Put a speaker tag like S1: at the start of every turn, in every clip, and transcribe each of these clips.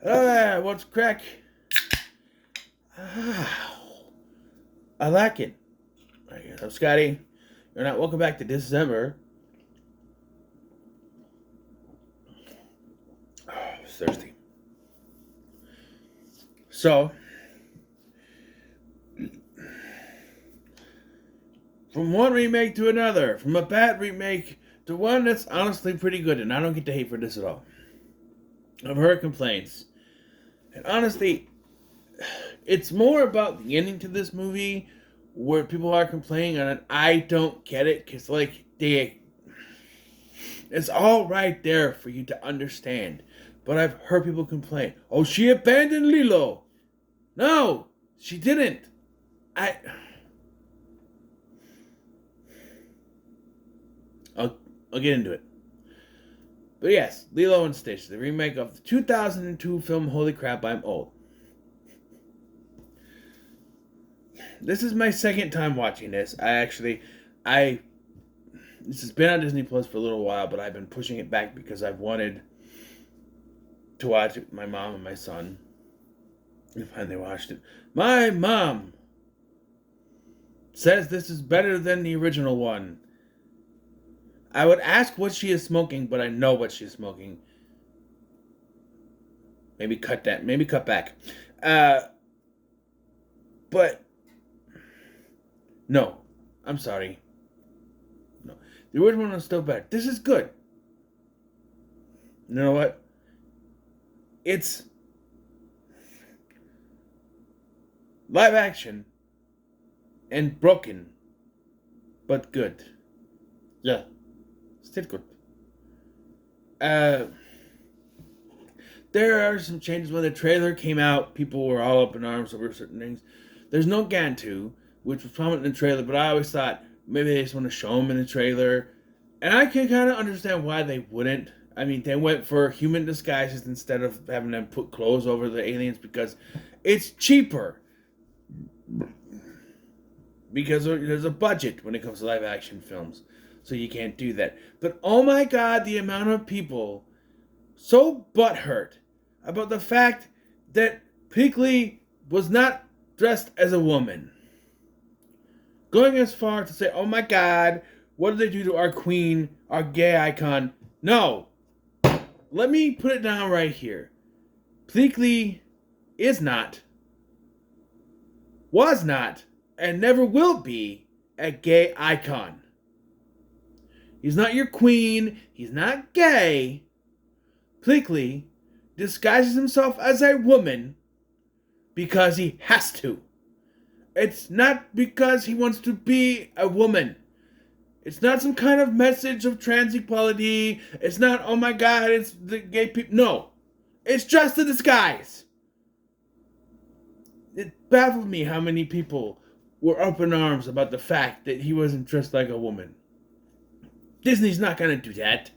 S1: What's crack? Ah, I like it. I'm Scotty. You're not welcome back to Dis-Cember. Oh, I'm thirsty. So, from one remake to another, from a bad remake to one that's honestly pretty good, and I don't get to hate for this at all. I've heard complaints. And honestly, it's more about the ending to this movie where people are complaining, and I don't get it because, it's all right there for you to understand. But I've heard people complain, oh, she abandoned Lilo. No, she didn't. I. I'll get into it. But yes, Lilo and Stitch, the remake of the 2002 film Holy Crap, I'm Old. This is my second time watching this. This has been on Disney Plus for a little while, but I've been pushing it back because I've wanted to watch it with my mom and my son. And finally watched it. My mom says this is better than the original one. I would ask what she is smoking, but I know what she's smoking. Maybe cut that. Maybe cut back. But no, I'm sorry. No, the original one was still better. This is good. You know what? It's live action and broken, but good. Yeah, still good. Uh, there are some changes. When the trailer came out, people were all up in arms over certain things. There's no Gantu, which was prominent in the trailer, but I always thought maybe they just want to show him in the trailer. And I can kind of understand why they wouldn't. I mean, they went for human disguises instead of having them put clothes over the aliens because it's cheaper. Because there's a budget when it comes to live action films. So you can't do that. But oh my god, the amount of people so butthurt about the fact that Piggly was not dressed as a woman. Going as far to say, oh my god, what did they do to our queen, our gay icon? No. Let me put it down right here. Piggly is not, was not, and never will be a gay icon. He's not your queen. He's not gay. Piggly disguises himself as a woman because he has to. It's not because he wants to be a woman. It's not some kind of message of trans equality. It's not, oh my god, it's the gay people. No. It's just a disguise. It baffled me how many people were up in arms about the fact that he wasn't dressed like a woman. Disney's not going to do that.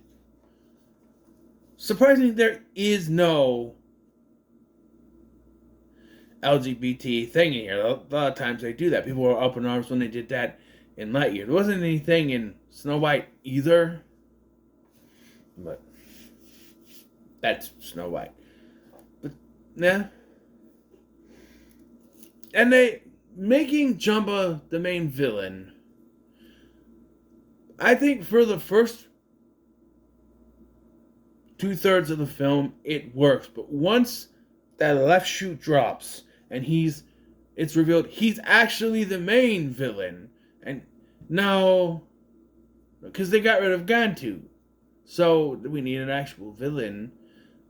S1: Surprisingly, there is no LGBT thing in here. A lot of times they do that. People were up in arms when they did that in Lightyear. There wasn't anything in Snow White either. But that's Snow White. But, nah. And they making Jumba the main villain. I think for the first 2/3 of the film, it works. But once that left shoe drops and it's revealed he's actually the main villain. And now, because they got rid of Gantu, so we need an actual villain.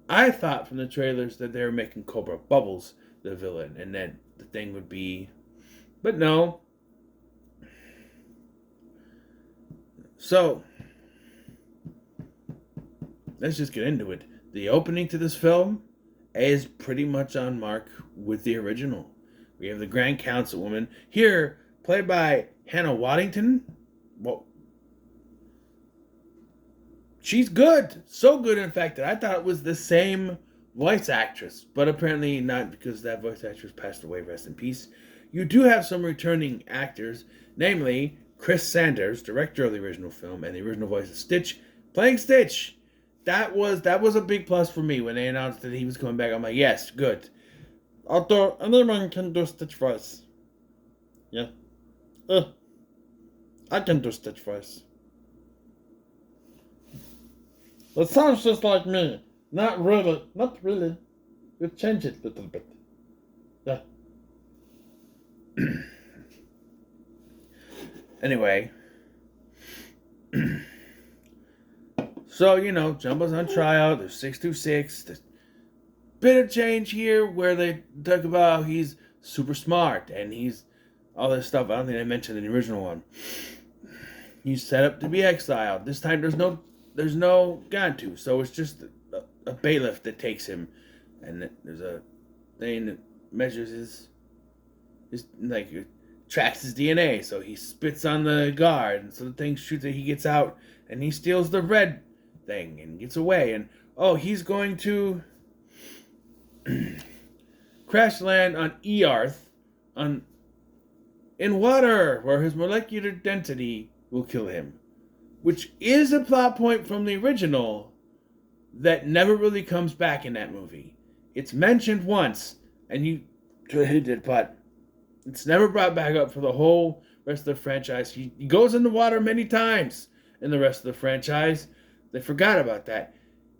S1: I thought from the trailers that they were making Cobra Bubbles the villain, and then the thing would be, but no. So, let's just get into it. The opening to this film is pretty much on mark with the original. We have the Grand Councilwoman, here played by Hannah Waddington. Well, she's good. So good, in fact, that I thought it was the same voice actress. But apparently not, because that voice actress passed away, rest in peace. You do have some returning actors, namely Chris Sanders, director of the original film and the original voice of Stitch, playing Stitch. that was a big plus for me when they announced that he was coming back. I'm like, yes, good. Although anyone can do Stitch voice. Yeah. Uh, I can do Stitch voice. It sounds just like me. Not really. Not really. You change it a little bit. Yeah. Anyway. So, Jumbo's on tryout. There's 626. There's a bit of change here where they talk about how he's super smart and he's all this stuff. I don't think I mentioned in the original one. He's set up to be exiled. This time there's no Gantu, so it's just a bailiff that takes him, and there's a thing that measures his like tracks his DNA. So he spits on the guard, and so the thing shoots it. He gets out, and he steals the red thing and gets away. And he's going to crash land on Earth, in water, where his molecular density will kill him, which is a plot point from the original that never really comes back in that movie. It's mentioned once, and you hit it, but it's never brought back up for the whole rest of the franchise. He goes in the water many times in the rest of the franchise. They forgot about that.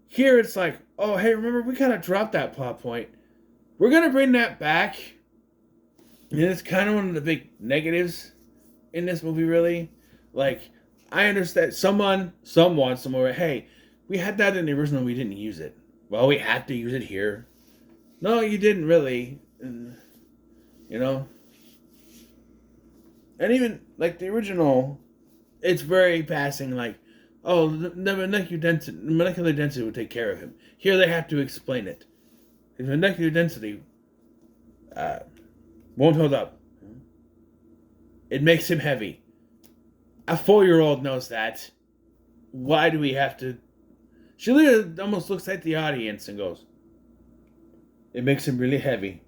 S1: Here it's like, oh, hey, remember, we kind of dropped that plot point. We're going to bring that back. And it's kind of one of the big negatives in this movie, really. Like, I understand someone somewhere, hey, we had that in the original, we didn't use it. Well, we have to use it here. No, you didn't really. And, And even, like, the original, it's very passing, like, oh, the molecular density would take care of him. Here they have to explain it. His molecular density won't hold up. It makes him heavy. A 4-year-old knows that. Why do we have to... She literally almost looks at the audience and goes, it makes him really heavy.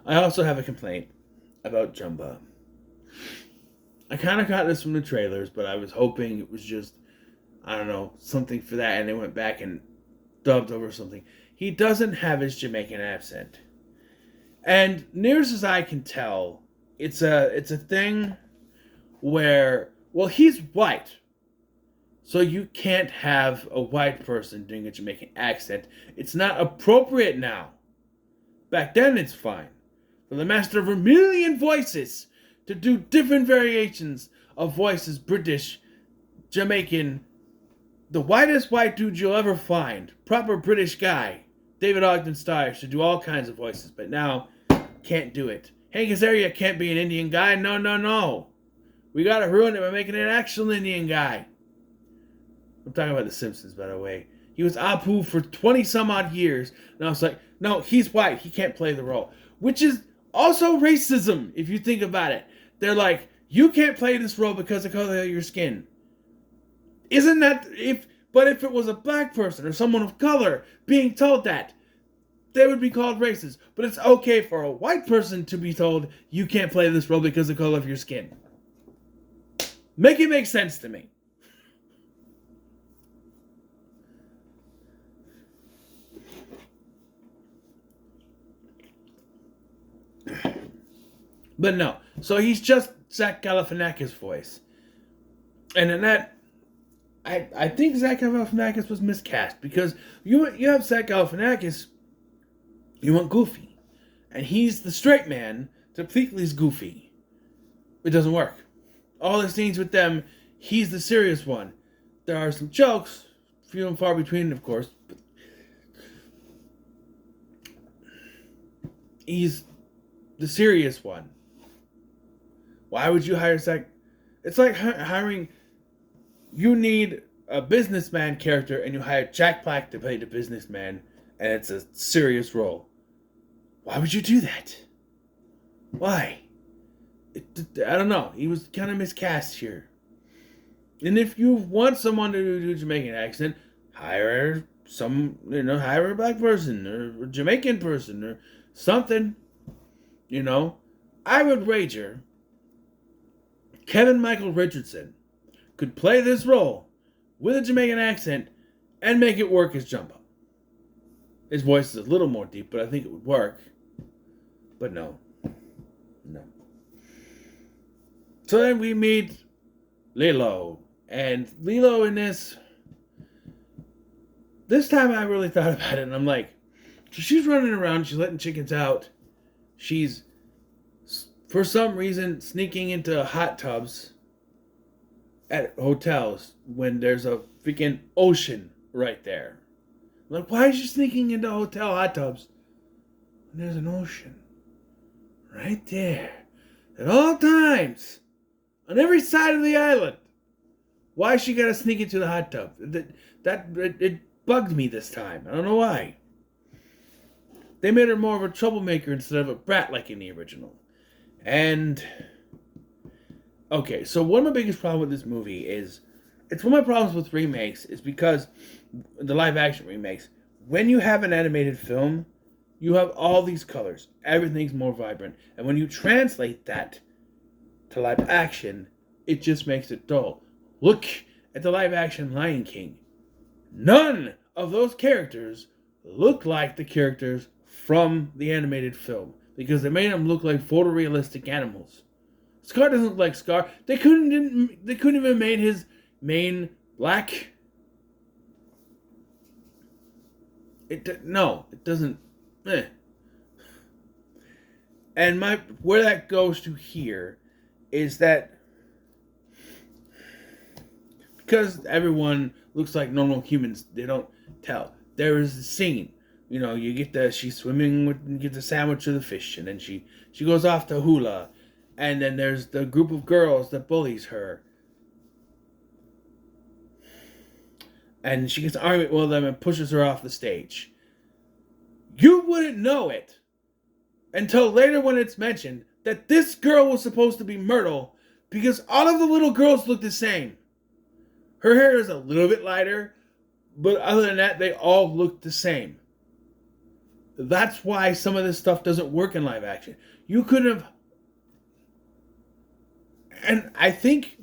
S1: I also have a complaint about Jumba. I kind of got this from the trailers, but I was hoping it was just, I don't know, something for that, and they went back and dubbed over something. He doesn't have his Jamaican accent. And near as I can tell, it's a thing where, well, he's white. So you can't have a white person doing a Jamaican accent. It's not appropriate now. Back then it's fine. For the master of a million voices to do different variations of voices, British, Jamaican, the whitest white dude you'll ever find, proper British guy, David Ogden Stiers, to do all kinds of voices, but now can't do it. Hank Azaria can't be an Indian guy. No. We gotta ruin it by making an actual Indian guy. I'm talking about The Simpsons, by the way. He was Apu for 20 some odd years. And I was like, no, he's white. He can't play the role. Which is also racism, if you think about it. They're like, you can't play this role because of the color of your skin. Isn't that... But if it was a black person or someone of color being told that, they would be called racist. But it's okay for a white person to be told, you can't play this role because of the color of your skin. Make it make sense to me. But no. So he's just Zach Galifianakis' voice. And in that, I think Zach Galifianakis was miscast. Because you have Zach Galifianakis, you want Goofy. And he's the straight man to Pleakley's Goofy. It doesn't work. All the scenes with them, he's the serious one. There are some jokes, few and far between, of course. But he's the serious one. Why would you hire Zach? It's like hiring... You need a businessman character, and you hire Jack Black to play the businessman, and it's a serious role. Why would you do that? Why? I don't know. He was kind of miscast here. And if you want someone to do a Jamaican accent, hire hire a black person, or a Jamaican person, or something. I would wager Kevin Michael Richardson could play this role with a Jamaican accent and make it work as Jumbo. His voice is a little more deep, but I think it would work. But no. No. So then we meet Lilo. And Lilo in this time I really thought about it, and I'm like, so she's running around, she's letting chickens out. She's, for some reason, sneaking into hot tubs at hotels when there's a freaking ocean right there. Like, why is she sneaking into hotel hot tubs when there's an ocean right there at all times on every side of the island? Why she gotta sneak into the hot tub? It bugged me this time. I don't know why. They made her more of a troublemaker instead of a brat like in the original. And okay, so one of my biggest problems with this movie is, it's one of my problems with remakes is because the live action remakes, when you have an animated film, you have all these colors. Everything's more vibrant. And when you translate that to live action, it just makes it dull. Look at the live action Lion King. None of those characters look like the characters from the animated film because they made them look like photorealistic animals. Scar doesn't look like Scar. They couldn't even made his mane black. It doesn't. And where that goes to here is that because everyone looks like normal humans, they don't tell. There is a scene, you get she's swimming with, gets a sandwich of the fish, and then she goes off to hula, and then there's the group of girls that bullies her, and she gets an argument with them and pushes her off the stage. You wouldn't know it until later when it's mentioned that this girl was supposed to be Myrtle because all of the little girls look the same. Her hair is a little bit lighter, but other than that, they all look the same. That's why some of this stuff doesn't work in live action. You could have... And I think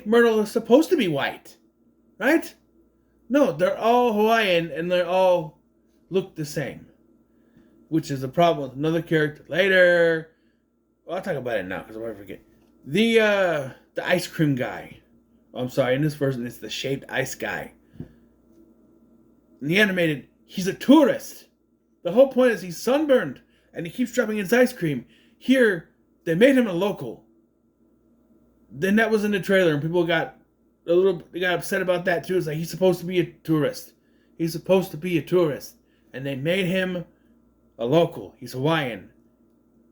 S1: Myrtle is supposed to be white. Right? No, they're all Hawaiian and they all look the same. Which is a problem with another character later. Well, I'll talk about it now because I might forget. The ice cream guy. I'm sorry, in this version, it's the shaved ice guy. In the animated, he's a tourist. The whole point is he's sunburned, and he keeps dropping his ice cream. Here, they made him a local. Then that was in the trailer, and people got upset about that too. It's like, he's supposed to be a tourist. He's supposed to be a tourist. And they made him a local. He's Hawaiian.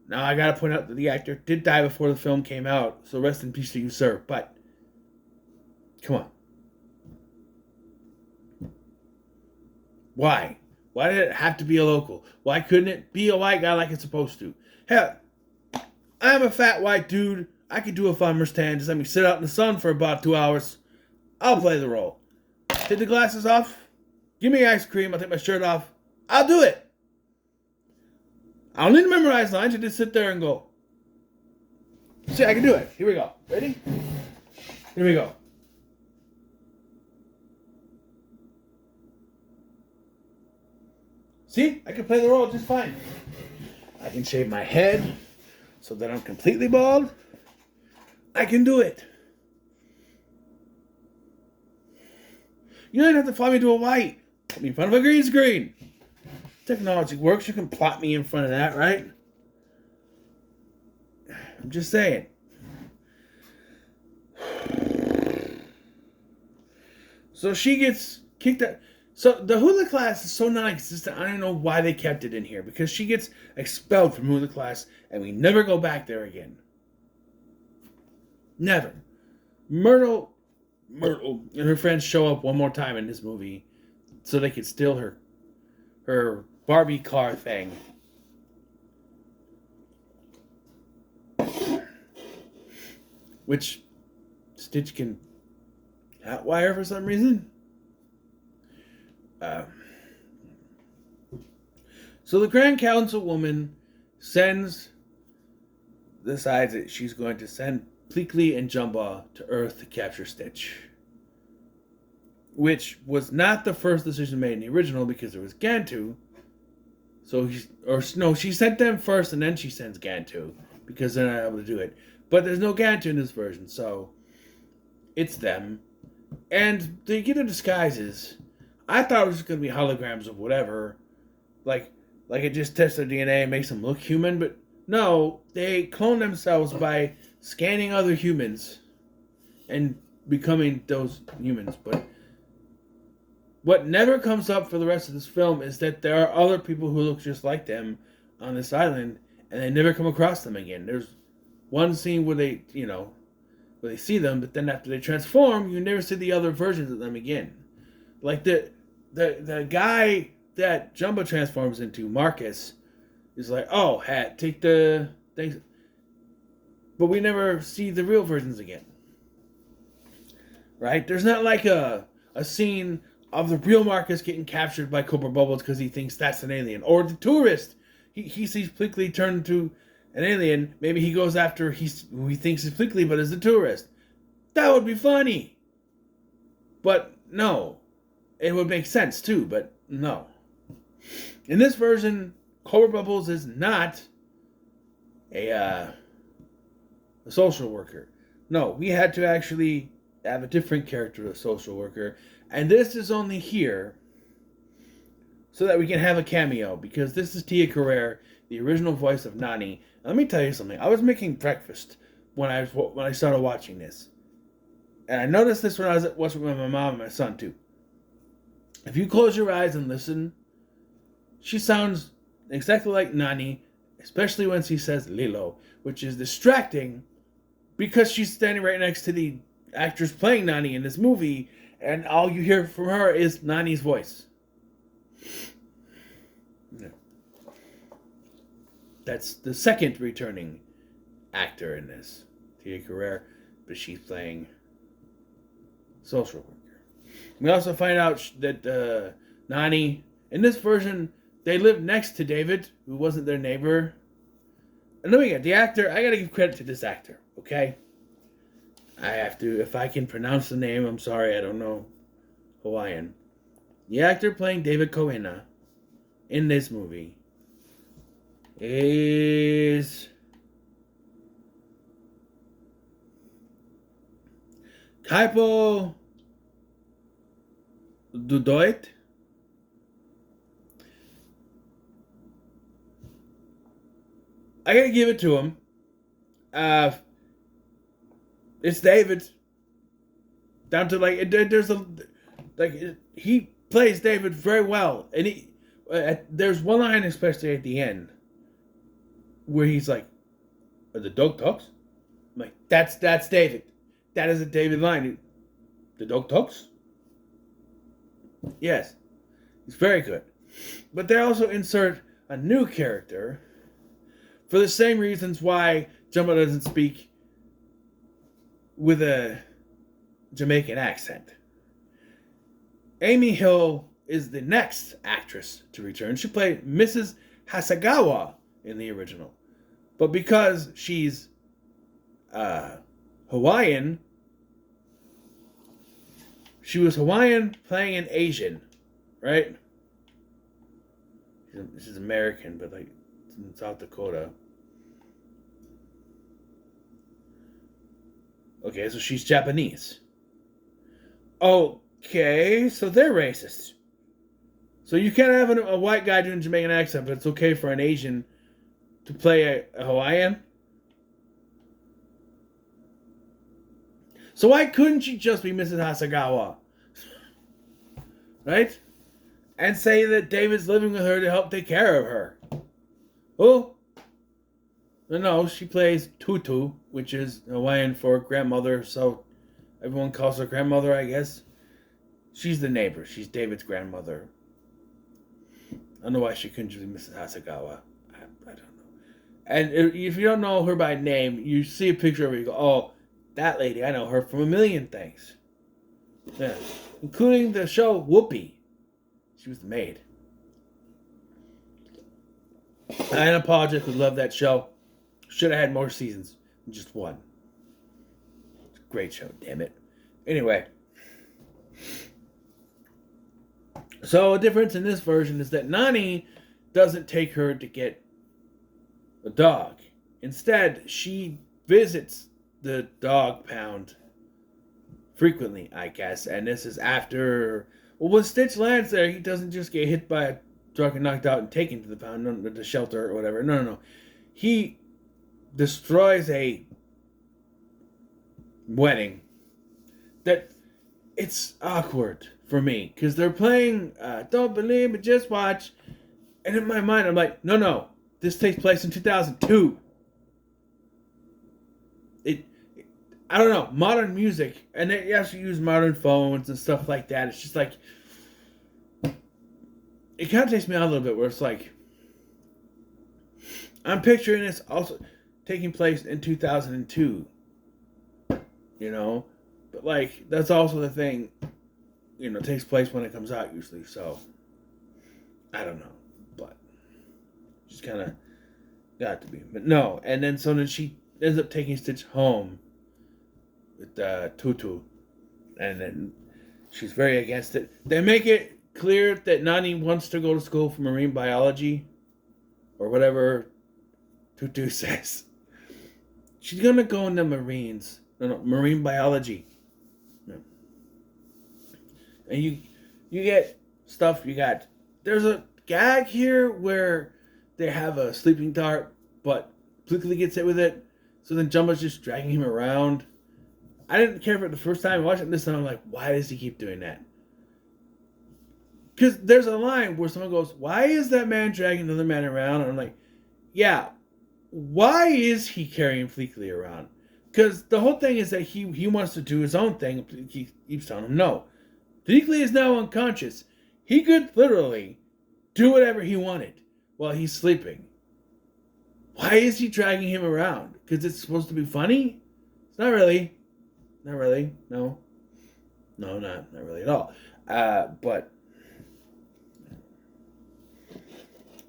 S1: Now, I gotta point out that the actor did die before the film came out, so rest in peace to you, sir. But come on. Why? Why did it have to be a local? Why couldn't it be a white guy like it's supposed to? Hell, I'm a fat white dude. I could do a farmer's tan. Just let me sit out in the sun for about 2 hours. I'll play the role. Take the glasses off. Give me ice cream. I'll take my shirt off. I'll do it. I don't need to memorize lines. I just sit there and go. See, I can do it. Here we go. Ready? Here we go. See, I can play the role just fine. I can shave my head so that I'm completely bald. I can do it. You don't have to fly me to a white. Put me in front of a green screen. Technology works. You can plot me in front of that, right? I'm just saying. So she gets kicked out. So the hula class is so non-existent, I don't know why they kept it in here. Because she gets expelled from hula class and we never go back there again. Never. Myrtle and her friends show up one more time in this movie so they could steal her Barbie car thing. Which Stitch can hotwire for some reason. So the Grand Councilwoman decides that she's going to send Pleakley and Jumba to Earth to capture Stitch. Which was not the first decision made in the original because there was Gantu. So she sent them first and then she sends Gantu because they're not able to do it. But there's no Gantu in this version, so it's them. And they get their disguises. I thought it was just gonna be holograms of whatever. Like it just tests their DNA and makes them look human, but no, they clone themselves by scanning other humans and becoming those humans. But what never comes up for the rest of this film is that there are other people who look just like them on this island, and they never come across them again. There's one scene where they see them, but then after they transform, you never see the other versions of them again. Like the guy that Jumbo transforms into, Marcus, is like, oh, Hat, take the things. But we never see the real versions again. Right? There's not like a scene of the real Marcus getting captured by Cobra Bubbles because he thinks that's an alien. Or the tourist. He sees Pleakley turn into an alien. Maybe he goes after who he thinks is Pleakley, but is a tourist. That would be funny. But no. It would make sense too, but no. In this version, Cobra Bubbles is not a social worker. No, we had to actually have a different character, a social worker. And this is only here so that we can have a cameo, because this is Tia Carrere, the original voice of Nani. Let me tell you something. I was making breakfast when I started watching this. And I noticed this when I was watching with my mom and my son too. If you close your eyes and listen, she sounds exactly like Nani, especially when she says Lilo, which is distracting because she's standing right next to the actress playing Nani in this movie, and all you hear from her is Nani's voice. Yeah. That's the second returning actor in this, Tia Carrere, but she's playing social worker. We also find out that Nani, in this version, they live next to David, who wasn't their neighbor. And then we got the actor. I gotta give credit to this actor, okay? I have to, if I can pronounce the name, I'm sorry, I don't know Hawaiian. The actor playing David Koena in this movie is Kaipo Dudoit. I gotta give it to him. It's David. Down to he plays David very well, and there's one line especially at the end where he's like, "The dog talks." I'm like, that's David. That is a David line. The dog talks. Yes, he's very good. But they also insert a new character for the same reasons why Jumbo doesn't speak with a Jamaican accent. Amy Hill is the next actress to return. She played Mrs. Hasagawa in the original. But because she's Hawaiian, she was Hawaiian playing an Asian, right? She's American, but like in South Dakota. Okay, so she's Japanese. Okay, so they're racist. So you can't have a white guy doing a Jamaican accent, but it's okay for an Asian to play a Hawaiian? So why couldn't she just be Mrs. Hasagawa? Right? And say that David's living with her to help take care of her. Oh. No, she plays Tutu, which is Hawaiian for grandmother, so everyone calls her grandmother, I guess. She's the neighbor. She's David's grandmother. I don't know why she couldn't just be Mrs. Hasagawa. I don't know. And if you don't know her by name, you see a picture of her, you go, oh, that lady, I know her from a million things. Yeah. Including the show Whoopi. She was the maid. I unapologetically love that show. Should have had more seasons than just one. Great show, damn it. Anyway. So a difference in this version is that Nani doesn't take her to get a dog. Instead, she visits the dog pound frequently, I guess. And this is after... Well, when Stitch lands there, he doesn't just get hit by a truck and knocked out and taken to the pound, no, the shelter or whatever. No. He destroys a wedding that... It's awkward for me, because they're playing Don't Believe Me, Just Watch. And in my mind, I'm like, no. This takes place in 2002. I don't know, modern music, and they actually use modern phones and stuff like that. It's just like, it kind of takes me out a little bit, where it's like, I'm picturing this also taking place in 2002, you know, but like, that's also the thing, you know, takes place when it comes out usually, so, I don't know, but, just kind of got to be, but no, and then so then she ends up taking Stitch home, with Tutu, and then she's very against it. They make it clear that Nani wants to go to school for marine biology, or whatever Tutu says. She's gonna go into marines. No, marine biology. No. And you get stuff. There's a gag here where they have a sleeping dart, but Plickly gets hit with it. So then Jumbo's just dragging him around. I didn't care for it the first time I watched it. This time I'm like, why does he keep doing that? Because there's a line where someone goes, why is that man dragging another man around? And I'm like, yeah, why is he carrying Fleekley around? Because the whole thing is that he wants to do his own thing. He keeps telling him no. Fleekley is now unconscious. He could literally do whatever he wanted while he's sleeping. Why is he dragging him around? Because it's supposed to be funny? It's not really. Not really. No, not really at all. But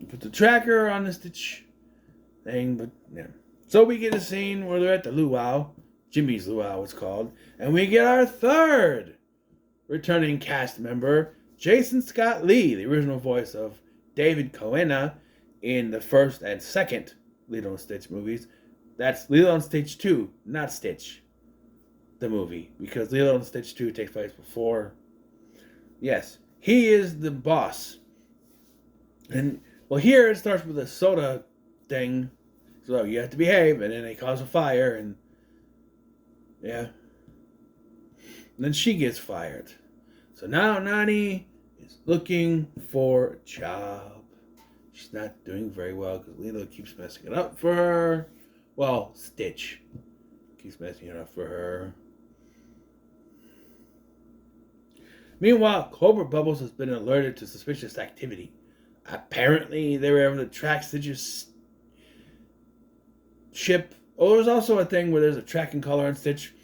S1: put the tracker on the Stitch thing, but yeah. So we get a scene where they're at the luau. Jimmy's luau it's called. And we get our third returning cast member, Jason Scott Lee, the original voice of David Coena in the first and second Lilo and Stitch movies. That's Lilo and Stitch 2, not Stitch the movie, because Lilo and Stitch 2 takes place before. Yes, he is the boss. And, well, here it starts with a soda thing. So you have to behave, and then they cause a fire, and yeah. And then she gets fired. So now Nani is looking for a job. She's not doing very well because Lilo keeps messing it up for her. Well, Stitch keeps messing it up for her. Meanwhile, Cobra Bubbles has been alerted to suspicious activity. Apparently, they were able to track Stitch's ship. Oh, there's also a thing where there's a tracking collar on Stitch,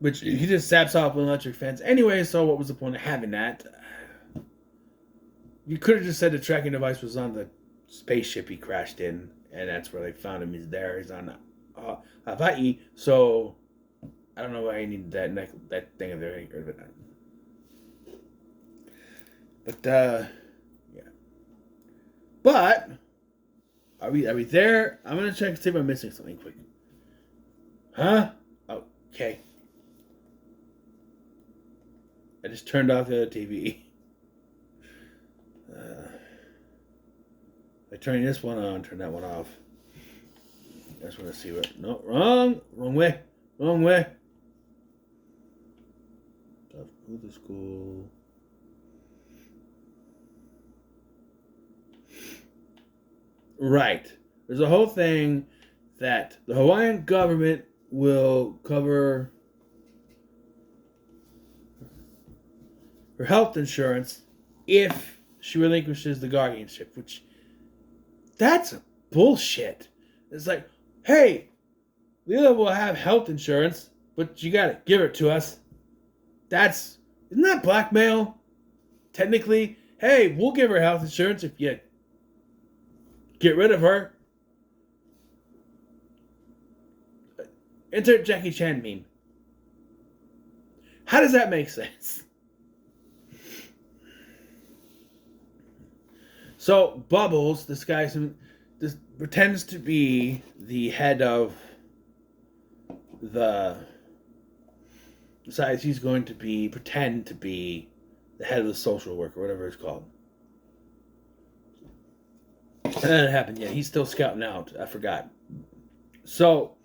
S1: which he just saps off with an electric fence. Anyway, so what was the point of having that? You could have just said the tracking device was on the spaceship he crashed in, and that's where they found him. He's there. He's on Hawaii. So I don't know why he needed that thing of there. But yeah. But are we there? I'm gonna check to see if I'm missing something quick. Huh? Okay. I just turned off the other TV. I turn this one on, turn that one off. I just want to see what. No, wrong way. Go to school. Right. There's a whole thing that the Hawaiian government will cover her health insurance if she relinquishes the guardianship, which that's bullshit. It's like, hey, Lilo will have health insurance, but you gotta give it to us. Isn't that blackmail? Technically, hey, we'll give her health insurance if you get rid of her. Insert Jackie Chan meme. How does that make sense? So Bubbles, this pretends to be the head of the decides he's going to pretend to be the head of the social work or whatever it's called. And then it happened. Yeah, he's still scouting out. I forgot. So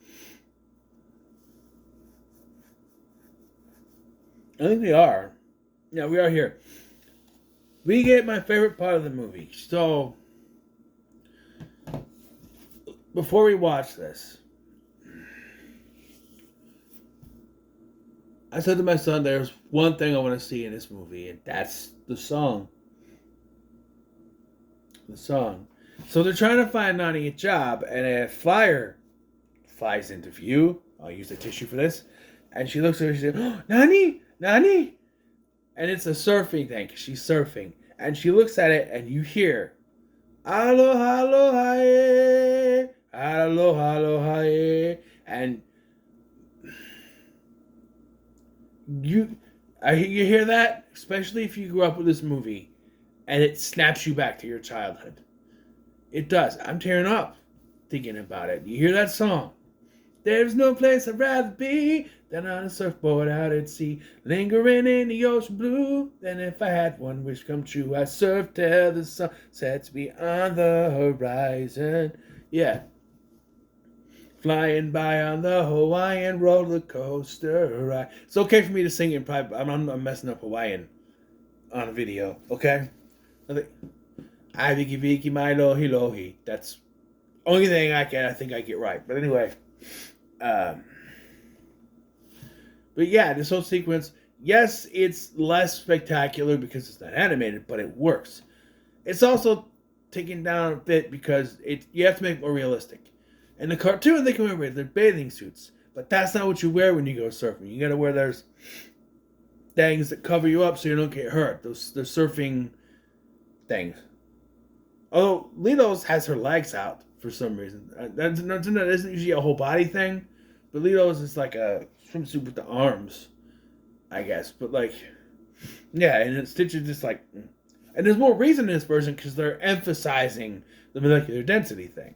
S1: I think we are. Yeah, we are here. We get my favorite part of the movie. So before we watch this, I said to my son, there's one thing I want to see in this movie, and that's the song. The song. So they're trying to find Nani a job, and a flyer flies into view. I'll use a tissue for this. And she looks at her and she says, oh, Nani? Nani? And it's a surfing thing, 'cause she's surfing. And she looks at it, and you hear, aloha, aloha, aloha, aloha. And you hear that, especially if you grew up with this movie, and it snaps you back to your childhood. It does. I'm tearing up thinking about it. You hear that song. There's no place I'd rather be than on a surfboard out at sea, lingering in the ocean blue. Then if I had one wish come true, I'd surf till the sun sets beyond the horizon. Yeah. Flying by on the Hawaiian roller coaster ride. It's okay for me to sing it. I'm messing up Hawaiian on a video. Okay? I Viki Viki my lohi lohi. That's only thing I think I get right. But anyway. But yeah, this whole sequence, yes, it's less spectacular because it's not animated, but it works. It's also taken down a bit because you have to make it more realistic. In the cartoon, they can wear their bathing suits, but that's not what you wear when you go surfing. You gotta wear those things that cover you up so you don't get hurt. The surfing things. Although Lilo's has her legs out for some reason. That isn't usually a whole body thing, but Lilo's is like a swimsuit with the arms, I guess. But like, yeah, and Stitch is just like, and there's more reason in this version because they're emphasizing the molecular density thing.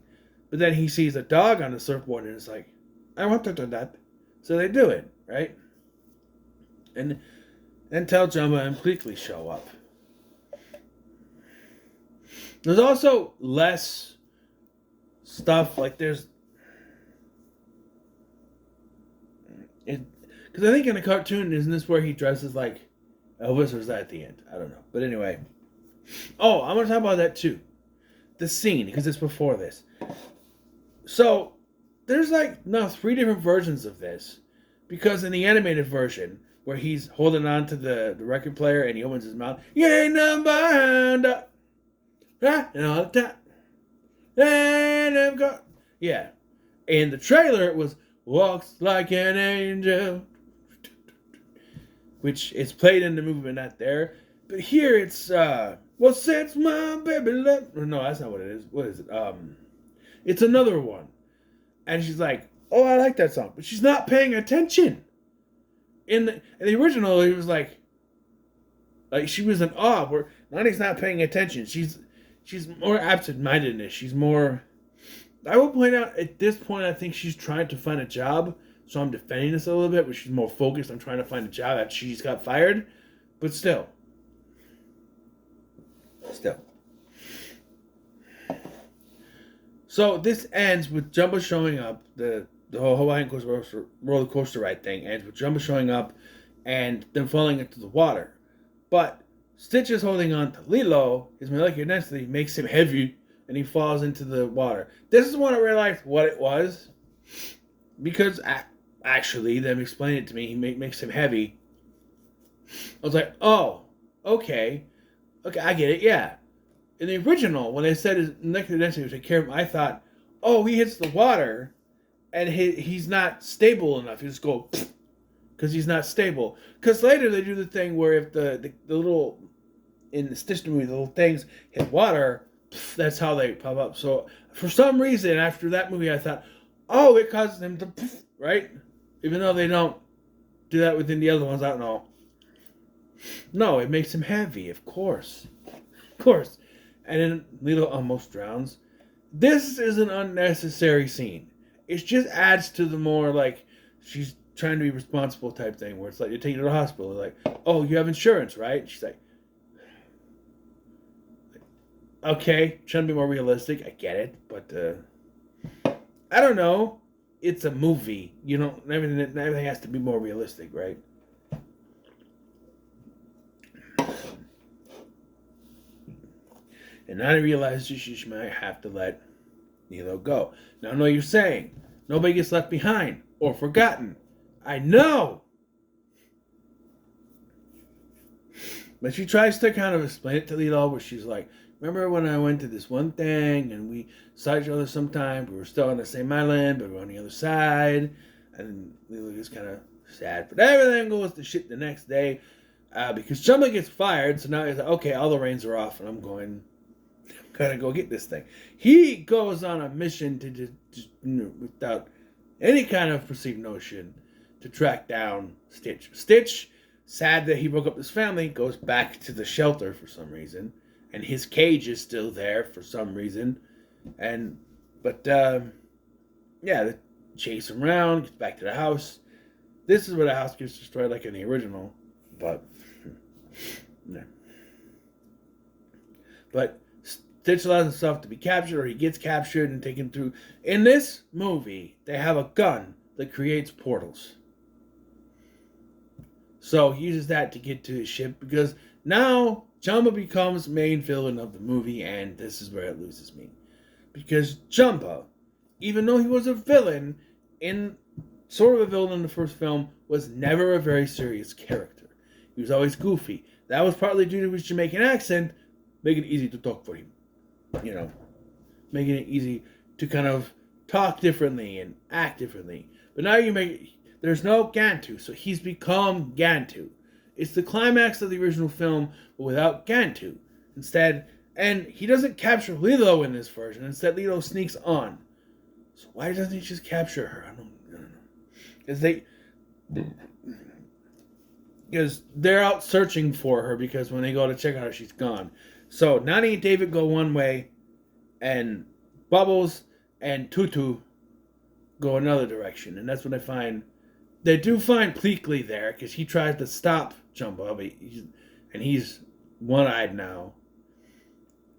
S1: But then he sees a dog on the surfboard and it's like, I want to do that. So they do it, right? And then Tell Jumba and Pleakley show up. There's also less stuff, like because I think in a cartoon, isn't this where he dresses like Elvis, or is that at the end? I don't know. But anyway. Oh, I'm going to talk about that too. The scene, because it's before this. So, there's like now 3 different versions of this. Because in the animated version, where he's holding on to the record player and he opens his mouth, you ain't nothing behind up. And all the time. And I've got. Yeah. In the trailer, it was walks like an angel. Which is played in the movie, but not there. But here it's, what sets my baby left. No, that's not what it is. What is it? It's another one. And she's like, oh, I like that song. But she's not paying attention. In the original, it was like she was in awe. Where Nani's not paying attention. She's more absent-mindedness. She's more... I will point out, at this point, I think she's trying to find a job. So I'm defending this a little bit, but she's more focused on trying to find a job after she's got fired. But still. So this ends with Jumbo showing up. The whole Hawaiian roller coaster ride thing ends with Jumbo showing up and them falling into the water. But Stitch is holding on to Lilo. His molecular density makes him heavy, and he falls into the water. This is when I realized what it was. Because actually, them explaining it to me, he makes him heavy. I was like, oh, okay, I get it, yeah. In the original, when they said his molecular density would take care of him, I thought, oh, he hits the water, and he's not stable enough. He just go, because he's not stable. Because later they do the thing where if the little, in the Stitch movie, the little things hit water, that's how they pop up. So for some reason, after that movie, I thought, oh, it causes them to, right? Even though they don't do that within the other ones. I don't know. No, it makes him heavy, of course. Of course. And then Lilo almost drowns. This is an unnecessary scene. It just adds to the more, like, she's trying to be responsible type thing, where it's like, you're taking her to the hospital. Like, oh, you have insurance, right? She's like, okay, trying to be more realistic. I get it. But, I don't know. It's a movie. You know, everything has to be more realistic, right? And now I realize she might have to let Lilo go. Now I know you're saying nobody gets left behind or forgotten. I know. But she tries to kind of explain it to Lilo, where she's like, remember when I went to this one thing and we saw each other sometime? We were still on the same island, but we were on the other side. And Lilo gets kind of sad. But everything goes to shit the next day because Chumba gets fired. So now he's like, okay, all the reins are off and I'm gotta go get this thing. He goes on a mission without any kind of perceived notion to track down Stitch. Stitch, sad that he broke up his family, goes back to the shelter for some reason, and his cage is still there for some reason. But they chase him around, gets back to the house. This is where the house gets destroyed, like in the original, but yeah. But Stitch allows himself to be captured, or he gets captured and taken through. In this movie, they have a gun that creates portals. So he uses that to get to his ship, because now Jumba becomes main villain of the movie, and this is where it loses me. Because Jumba, even though he was a villain, sort of a villain in the first film, was never a very serious character. He was always goofy. That was partly due to his Jamaican accent, making it easy to talk for him. You know, making it easy to kind of talk differently and act differently. But now there's no Gantu, so he's become Gantu. It's the climax of the original film, but without Gantu. Instead, and he doesn't capture Lilo in this version. Instead, Lilo sneaks on. So why doesn't he just capture her? I don't know. Because they're out searching for her, because when they go to check on her, she's gone. So Nani and David go one way, and Bubbles and Tutu go another direction. And that's when they do find Pleakley there, because he tries to stop Jumbo, and he's one-eyed now.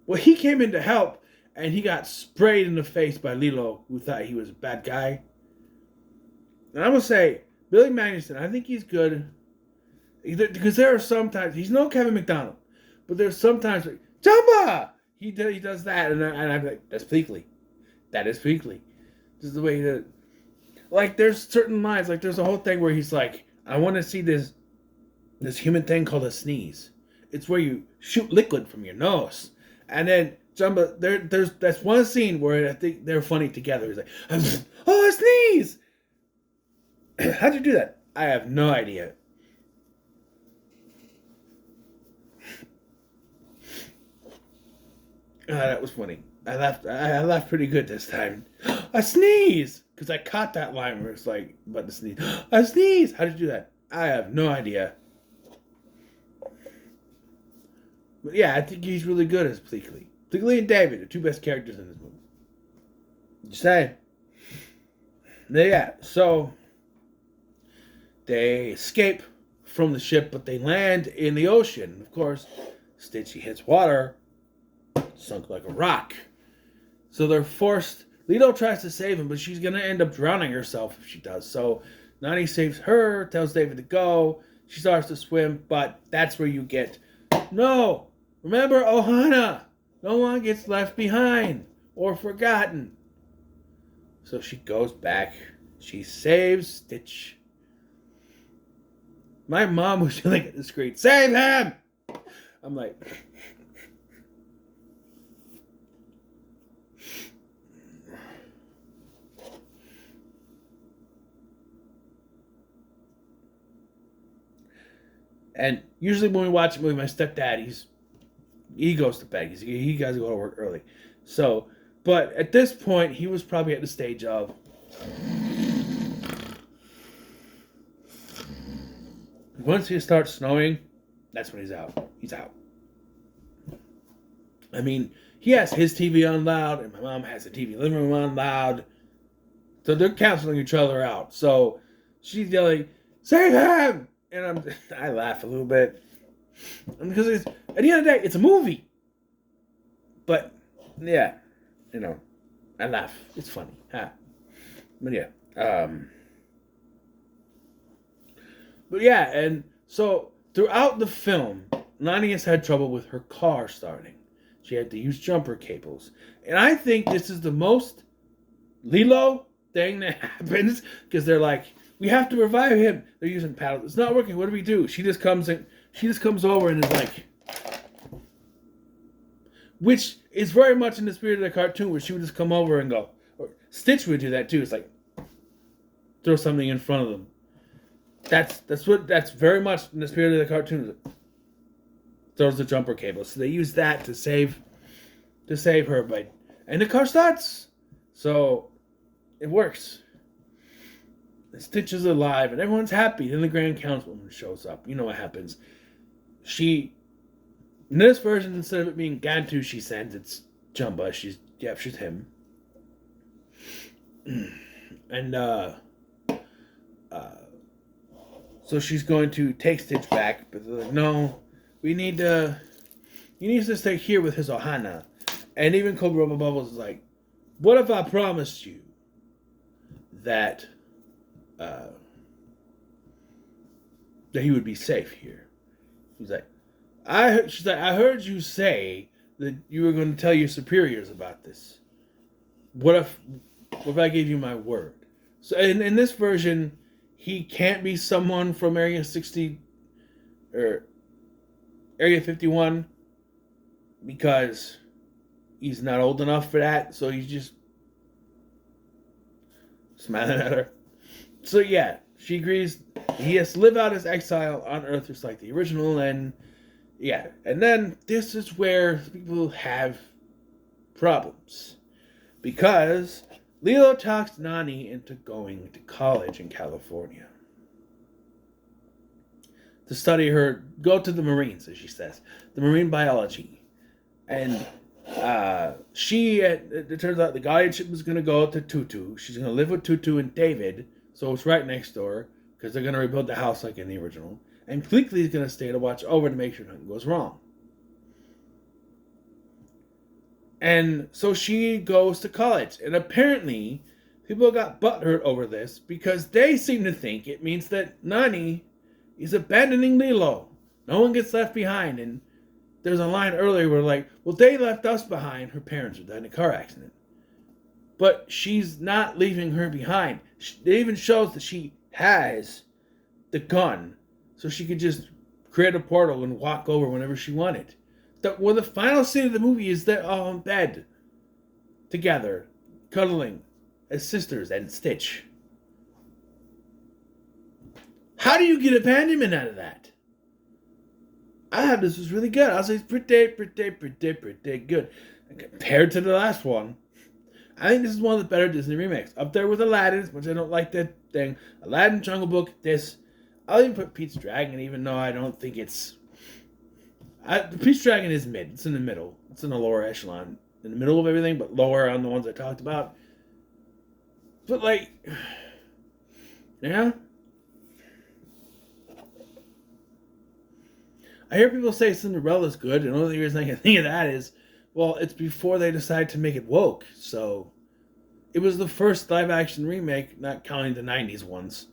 S1: Well, he came in to help, and he got sprayed in the face by Lilo, who thought he was a bad guy. And I will say, Billy Magnuson, I think he's good, because there are sometimes, he's no Kevin McDonald, but there's sometimes, Jumba! He does that, and I'm like, that's Pleakley. That is Pleakley. This is the way that, like, there's certain lines, like, there's a whole thing where he's like, I want to see this human thing called a sneeze. It's where you shoot liquid from your nose. And then Jumba, that's one scene where I think they're funny together. He's like, oh, a sneeze! How'd you do that? I have no idea. That was funny. I laughed pretty good this time. A sneeze! Because I caught that line where it's like, about to sneeze. A sneeze! How did you do that? I have no idea. But yeah, I think he's really good as Pleakley. Pleakley and David are two best characters in this movie. Just saying. Yeah, so they escape from the ship, but they land in the ocean. Of course, Stitchy hits water, sunk like a rock. So they're forced. Lilo tries to save him, but she's going to end up drowning herself if she does. So Nani saves her, tells David to go. She starts to swim, but that's where you get, no, remember Ohana. No one gets left behind or forgotten. So she goes back. She saves Stitch. My mom was yelling at the screen, save him! I'm like, and usually when we watch a movie, my stepdad, he goes to bed. He got to go to work early. So, but at this point, he was probably at the stage of, Once it starts snowing, that's when he's out. He's out. I mean, he has his TV on loud, and my mom has the TV living room on loud. So they're canceling each other out. So she's yelling, "Save him!" And I laugh a little bit. Because at the end of the day, it's a movie. But, yeah, I laugh. It's funny. But yeah. But yeah, and so throughout the film, Nani has had trouble with her car starting. She had to use jumper cables. And I think this is the most Lilo thing that happens, because they're like, we have to revive him. They're using paddles. It's not working. What do we do? She just comes over and is like, which is very much in the spirit of the cartoon, where she would just come over and go, or Stitch would do that too. It's like, throw something in front of them. That's very much in the spirit of the cartoon. Throws the jumper cable. So they use that to save her, and the car starts. So it works. The Stitch is alive and everyone's happy. Then the Grand Councilwoman shows up. You know what happens. In this version, instead of it being Gantu she sends, it's Jumba. She's him. And so she's going to take Stitch back, but they're like, no, he needs to stay here with his Ohana. And even Cobra Bubbles is like, what if I promised you that he would be safe here? She's like, I heard you say that you were going to tell your superiors about this. What if I gave you my word? So in this version, he can't be someone from Area 60 or Area 51 because he's not old enough for that. So he's just smiling at her. So yeah, she agrees. He has to live out his exile on Earth just like the original. And yeah, and then this is where people have problems. Because Lilo talks Nani into going to college in California. To go to the Marines, as she says. The Marine biology. And it turns out the guardianship is going to go to Tutu. She's going to live with Tutu and David. So it's right next door. Because they're going to rebuild the house like in the original. And Cleekly is going to stay to watch over to make sure nothing goes wrong. And so she goes to college. And apparently, people got butthurt over this because they seem to think it means that Nani is abandoning Lilo. No one gets left behind. And there's a line earlier where like, well, they left us behind. Her parents were died in a car accident. But she's not leaving her behind. It even shows that she has the gun. So she could just create a portal and walk over whenever she wanted. The final scene of the movie is they're all in bed together, cuddling as sisters and Stitch. How do you get abandonment out of that? I thought this was really good. I was like, pretty good. And compared to the last one, I think this is one of the better Disney remakes. Up there with Aladdin, which I don't like that thing. Aladdin, Jungle Book, this. I'll even put Pete's Dragon, even though I don't think it's... Pete's Dragon is mid. It's in the middle. It's in the lower echelon. In the middle of everything, but lower on the ones I talked about. But, like... Yeah? I hear people say Cinderella's good, and the only reason I can think of that is, well, it's before they decided to make it woke, so... It was the first live-action remake, not counting the 90s ones.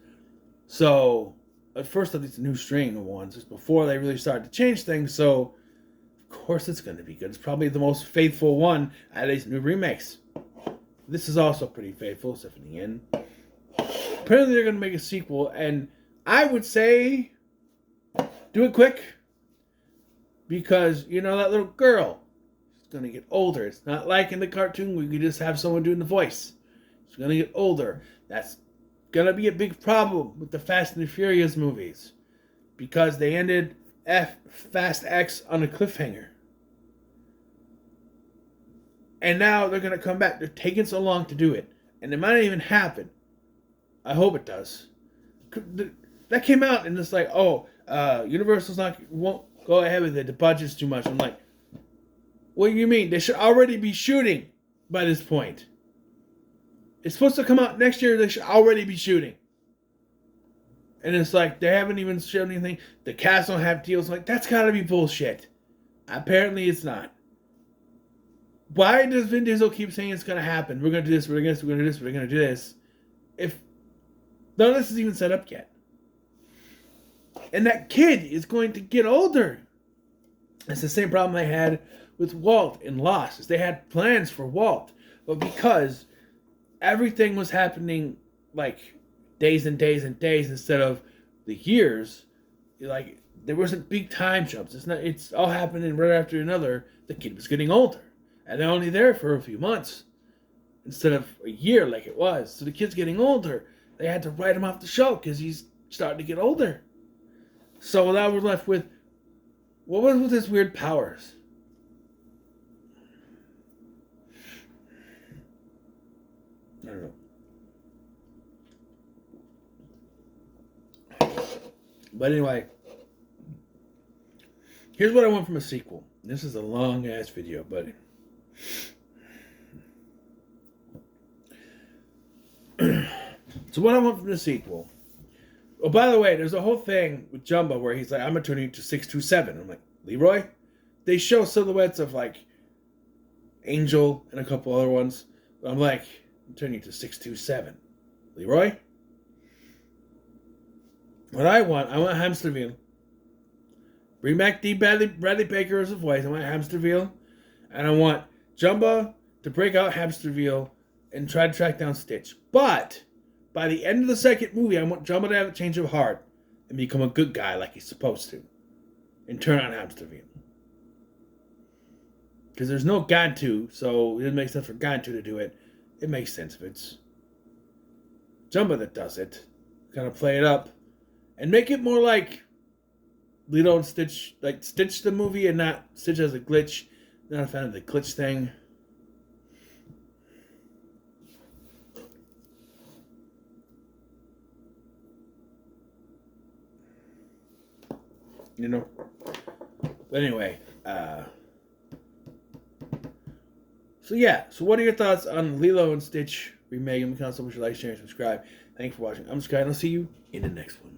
S1: So... At first, it's a new string of ones. It's before they really started to change things, so of course it's going to be good. It's probably the most faithful one out of these new remakes. This is also pretty faithful, except for the end. Apparently, they're going to make a sequel, and I would say do it quick because, that little girl is going to get older. It's not like in the cartoon where you can just have someone doing the voice. She's going to get older. That's gonna be a big problem with the Fast and the Furious movies because they ended Fast X on a cliffhanger. And now they're gonna come back. They're taking so long to do it. And it might not even happen. I hope it does. That came out and it's like, oh, Universal's won't go ahead with it. The budget's too much. I'm like, what do you mean? They should already be shooting by this point. It's supposed to come out next year. They should already be shooting. And it's like, they haven't even shown anything. The cast don't have deals. I'm like, that's gotta be bullshit. Apparently it's not. Why does Vin Diesel keep saying it's gonna happen? We're gonna do this, we're gonna do this, we're gonna do this. If none of this is even set up yet. And that kid is going to get older. It's the same problem they had with Walt in Lost. Is they had plans for Walt. But because everything was happening like days and days and days instead of the years, like there wasn't big time jumps. It's all happening right after another. The kid was getting older. And they're only there for a few months. Instead of a year like it was. So the kid's getting older. They had to write him off the show because he's starting to get older. So now we're left with, what was with his weird powers? I don't know. But anyway, here's what I want from a sequel. This is a long ass video, but so what I want from the sequel. Oh, by the way, there's a whole thing with Jumbo where he's like, I'm gonna turn you to 627. I'm like, Leroy? They show silhouettes of like Angel and a couple other ones. But I'm like, I'm turning you to 627. Leroy? What I want Hamsterville. Bring back D. Bradley Baker as a voice. I want Hamsterville. And I want Jumbo to break out Hamsterville and try to track down Stitch. But by the end of the second movie, I want Jumbo to have a change of heart and become a good guy like he's supposed to. And turn on Hamsterville. Because there's no Gantu, so it doesn't make sense for Gantu to do it. It makes sense if it's Jumbo that does it. Kind of play it up. And make it more like Lilo and Stitch, like Stitch the movie and not Stitch as a glitch. Not a fan of the glitch thing. You know? But anyway, so yeah, so what are your thoughts on Lilo and Stitch remake? And we can also wish you like, share, and subscribe. Thanks for watching. I'm Sky, and I'll see you in the next one.